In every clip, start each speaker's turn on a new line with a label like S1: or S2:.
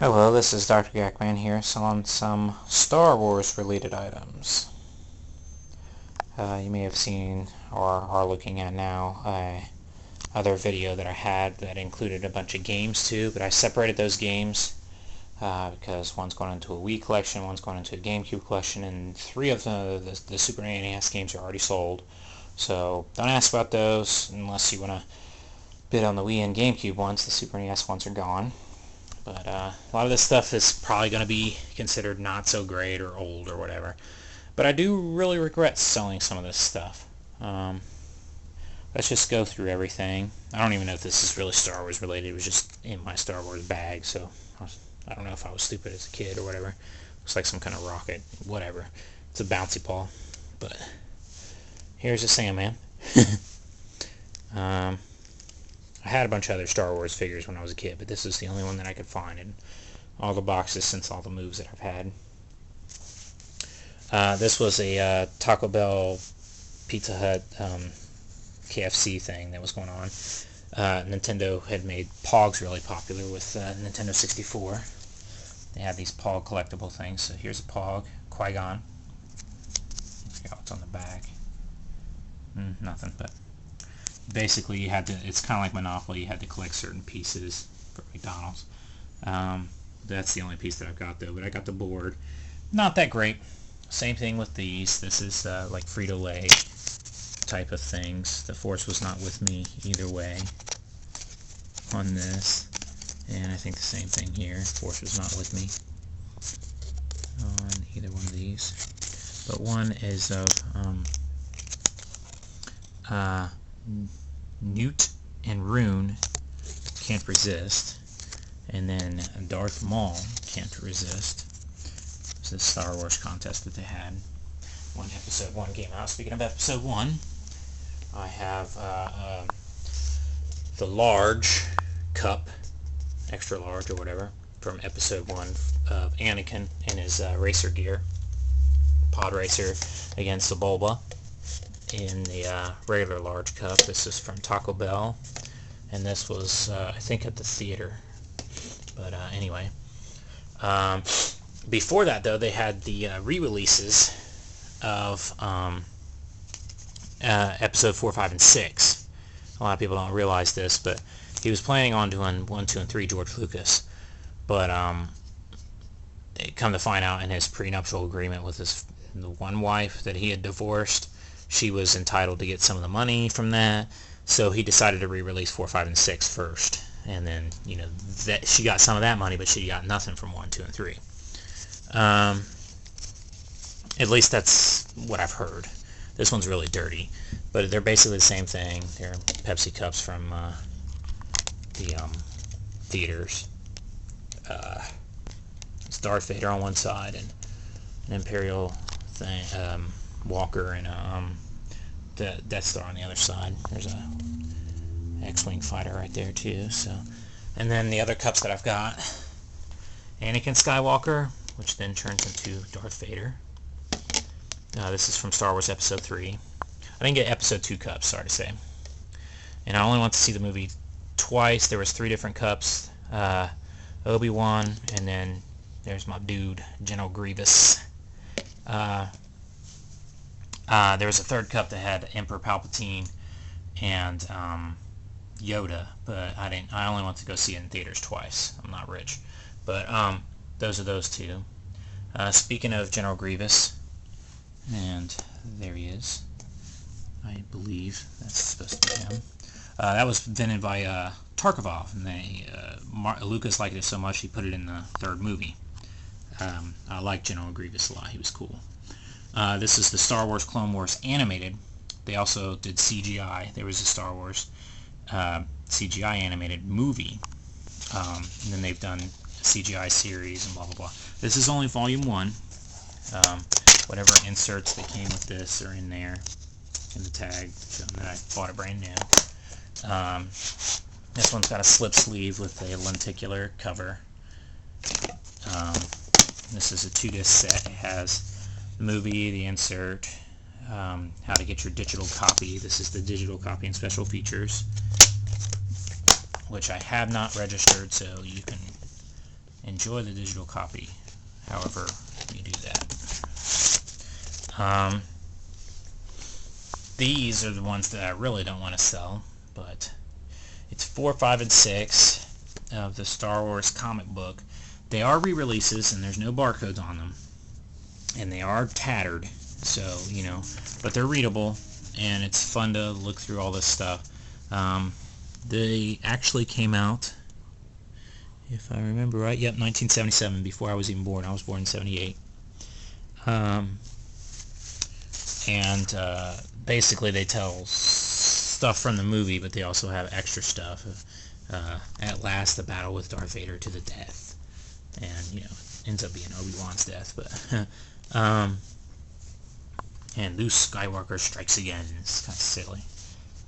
S1: Hello, this is DrGAKMAN here, selling some Star Wars related items. You may have seen, or are looking at now, other video that I had that included a bunch of games too, but I separated those games because one's going into a Wii collection, one's going into a GameCube collection, and three of the Super NES games are already sold. So don't ask about those unless you want to bid on the Wii and GameCube ones. The Super NES ones are gone. But a lot of this stuff is probably going to be considered not so great or old or whatever. But I do really regret selling some of this stuff. Let's just go through everything. I don't even know if this is really Star Wars related. It was just in my Star Wars bag, so I don't know if I was stupid as a kid or whatever. Looks like some kind of rocket, whatever. It's a bouncy ball. But here's a Sandman. I had a bunch of other Star Wars figures when I was a kid, but this is the only one that I could find in all the boxes since all the moves that I've had. This was a Taco Bell, Pizza Hut, KFC thing that was going on. Nintendo had made Pogs really popular with Nintendo 64. They had these Pog collectible things. So here's a Pog, Qui-Gon. I forgot what's on the back. Nothing, but basically you had to, it's kind of like Monopoly, you had to collect certain pieces for McDonald's. That's the only piece that I've got though, but I got the board. Not that great. Same thing with these. This is like Frito-Lay type of things. The Force was not with me either way on this. And I think the same thing here. Force was not with me on either one of these. But one is of Newt and Rune, Can't Resist, and then Darth Maul, Can't Resist. It's a Star Wars contest that they had when Episode 1 came out. Speaking of Episode 1, I have the large cup, extra large or whatever, from Episode 1 of Anakin in his racer gear, pod racer against the Bulba. In the regular large cup. This is from Taco Bell, and this was I think at the theater, but anyway, before that though they had the re-releases of episode 4, 5, and 6. A lot of people don't realize this, but he was planning on doing 1, 2, and 3, George Lucas, but come to find out in his prenuptial agreement with the one wife that he had divorced, she was entitled to get some of the money from that, so he decided to re-release 4, 5, and 6 first, and then, you know, that she got some of that money, but she got nothing from 1, 2, and 3. At least that's what I've heard. This one's really dirty, but they're basically the same thing. They're Pepsi cups from the theaters. It's Darth Vader on one side and an Imperial thing, Walker, and the Death Star on the other side. There's a X-Wing fighter right there too. So, and then the other cups that I've got, Anakin Skywalker, which then turns into Darth Vader. This is from Star Wars Episode 3. I didn't get Episode 2 cups, sorry to say. And I only went to see the movie twice. There was 3 different cups. Obi-Wan, and then there's my dude, General Grievous. There was a 3rd cup that had Emperor Palpatine and Yoda, but I only went to go see it in theaters twice. I'm not rich, but those are those 2. Speaking of General Grievous, and there he is. I believe that's supposed to be him. That was invented by Tarkov, and Lucas liked it so much he put it in the 3rd movie. I like General Grievous a lot. He was cool. This is the Star Wars Clone Wars animated. They also did CGI. There was a Star Wars CGI animated movie. And then they've done a CGI series and blah, blah, blah. This is only Volume 1. Whatever inserts that came with this are in there, in the tag, showing that I bought it brand new. This one's got a slip sleeve with a lenticular cover. This is a 2-disc set. It has the movie, the insert, how to get your digital copy. This is the digital copy and special features, which I have not registered, so you can enjoy the digital copy, however you do that. These are the ones that I really don't want to sell, but it's 4, 5, and 6 of the Star Wars comic book. They are re-releases, and there's no barcodes on them, and they are tattered, so, you know, but they're readable, and it's fun to look through all this stuff. They actually came out, if I remember right, yep, 1977, before I was even born. I was born in 78. Basically they tell stuff from the movie, but they also have extra stuff. At last, the battle with Darth Vader to the death, and, you know, ends up being Obi-Wan's death, but and Luke Skywalker strikes again. It's kind of silly,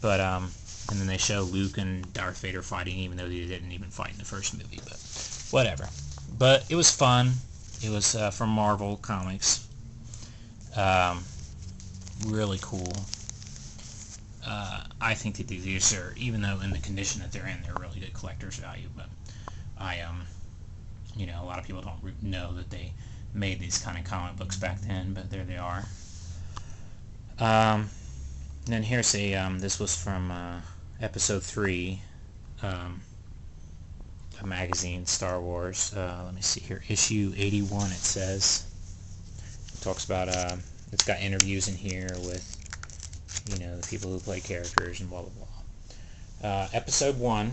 S1: but and then they show Luke and Darth Vader fighting, even though they didn't even fight in the first movie, but whatever. But it was fun. It was from Marvel Comics. Really cool. I think that these are, even though in the condition that they're in, they're really good collector's value, but you know, a lot of people don't know that they made these kind of comic books back then, but there they are. Then here's a, this was from episode 3, a magazine, Star Wars. Let me see here, issue 81 it says. It talks about, it's got interviews in here with, you know, the people who play characters and blah blah blah. Episode 1.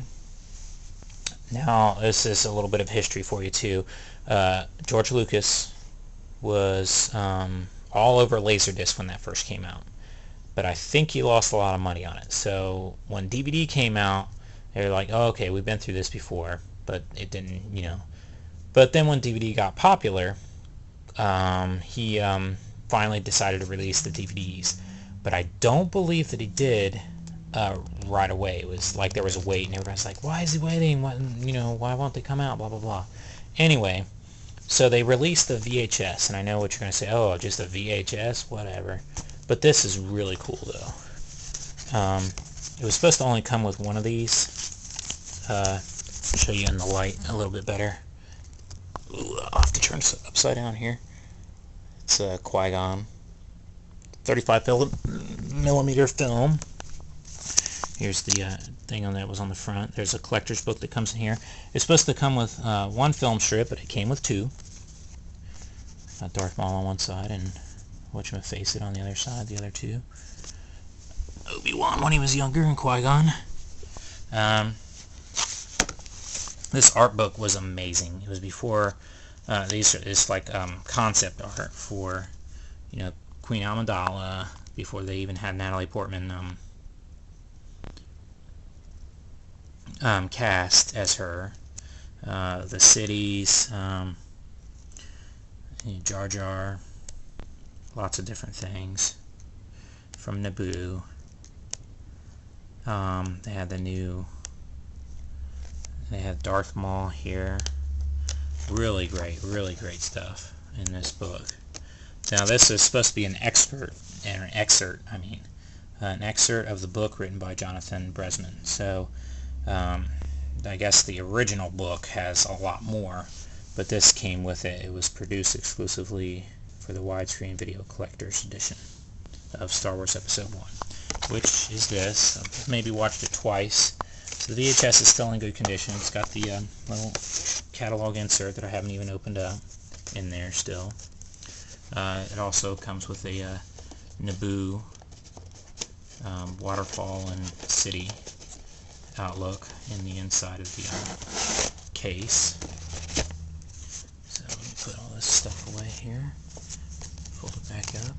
S1: Now, this is a little bit of history for you too. George Lucas was all over Laserdisc when that first came out, but I think he lost a lot of money on it. So when DVD came out, they were like, oh, okay, we've been through this before, but it didn't, you know. But then when DVD got popular, he finally decided to release the DVDs. But I don't believe that he did right away. It was like there was a wait, and everybody's like, why is he waiting? What, you know, why won't they come out? Blah, blah, blah. Anyway, so they released the VHS, and I know what you're going to say, oh, just a VHS? Whatever. But this is really cool, though. It was supposed to only come with one of these. Show you in the light a little bit better. Ooh, I'll have to turn this upside down here. It's Qui-Gon. 35mm film. Here's the thing on that was on the front. There's a collector's book that comes in here. It's supposed to come with one film strip, but it came with 2. Got Darth Maul on one side and whatchamacallit on the other side, the other 2. Obi-Wan when he was younger, and Qui-Gon. This art book was amazing. It was before this like concept art for, you know, Queen Amidala, before they even had Natalie Portman cast as her. The cities, Jar Jar, lots of different things from Naboo. They had Darth Maul here. Really great stuff in this book. Now this is supposed to be an excerpt of the book written by Jonathan Bresman. So I guess the original book has a lot more, but this came with it. It was produced exclusively for the widescreen video collector's edition of Star Wars Episode 1, which is this. I've maybe watched it twice. So the VHS is still in good condition. It's got the little catalog insert that I haven't even opened up in there still. It also comes with a Naboo waterfall and city outlook in the inside of the case. So let me put all this stuff away here. Fold it back up.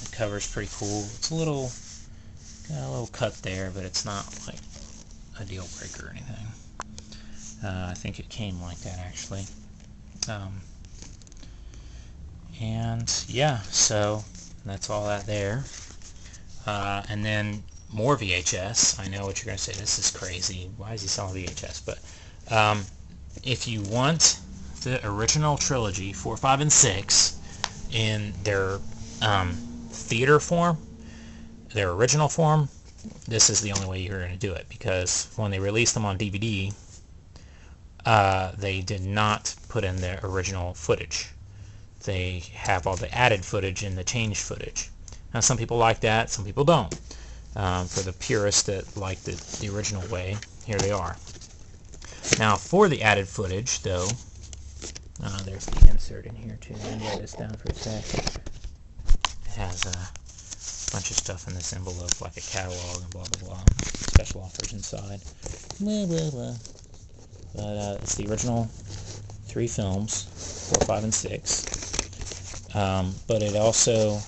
S1: The cover's pretty cool. It's got a little cut there, but it's not like a deal breaker or anything. I think it came like that actually. And yeah, so that's all that there. And then more VHS. I know what you're going to say. This is crazy. Why is he selling VHS? But if you want the original trilogy, 4, 5, and 6, in their theater form, their original form, this is the only way you're going to do it, because when they released them on DVD, they did not put in their original footage. They have all the added footage and the changed footage. Now some people like that, some people don't. For the purists that like the original way, here they are. Now for the added footage, though, there's the insert in here too. Let me write this down for a sec. It has a bunch of stuff in this envelope, like a catalog and blah blah blah. Special offers inside. Blah blah blah. But it's the original 3 films, 4, 5, and 6. But it also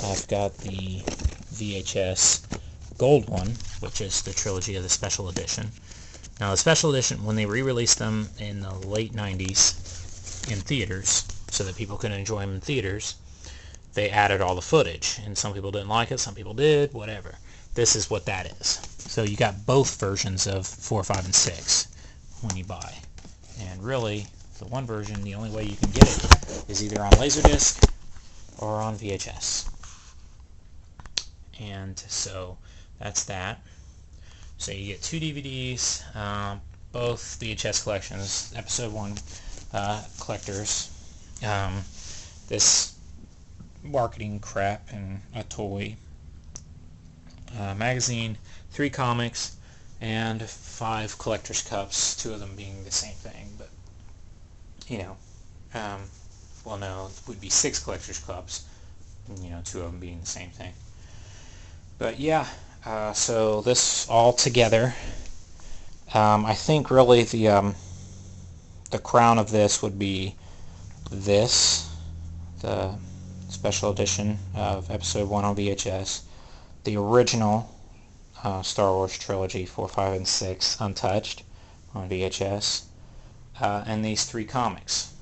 S1: I've got the VHS gold one, which is the trilogy of the special edition. Now the special edition, when they re-released them in the late 90s in theaters, so that people could enjoy them in theaters, they added all the footage, and some people didn't like it, some people did, whatever. This is what that is. So you got both versions of 4, 5, and 6 when you buy. And really, the one version, the only way you can get it is either on Laserdisc or on VHS. And so that's that. So you get 2 DVDs, both VHS collections, Episode 1 collectors. This marketing crap and a toy. Magazine, 3 comics, and 5 collector's cups, 2 of them being the same thing, but you know, well no, it would be 6 collector's cups, you know, 2 of them being the same thing. But yeah, so this all together, I think really the crown of this would be this, the special edition of Episode 1 on VHS, the original Star Wars trilogy 4, 5, and 6 untouched on VHS, and these 3 comics.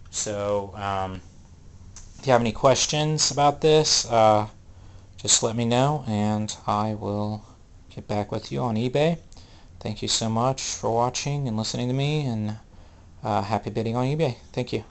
S1: So if you have any questions about this, just let me know and I will get back with you on eBay. Thank you so much for watching and listening to me, and happy bidding on eBay. Thank you.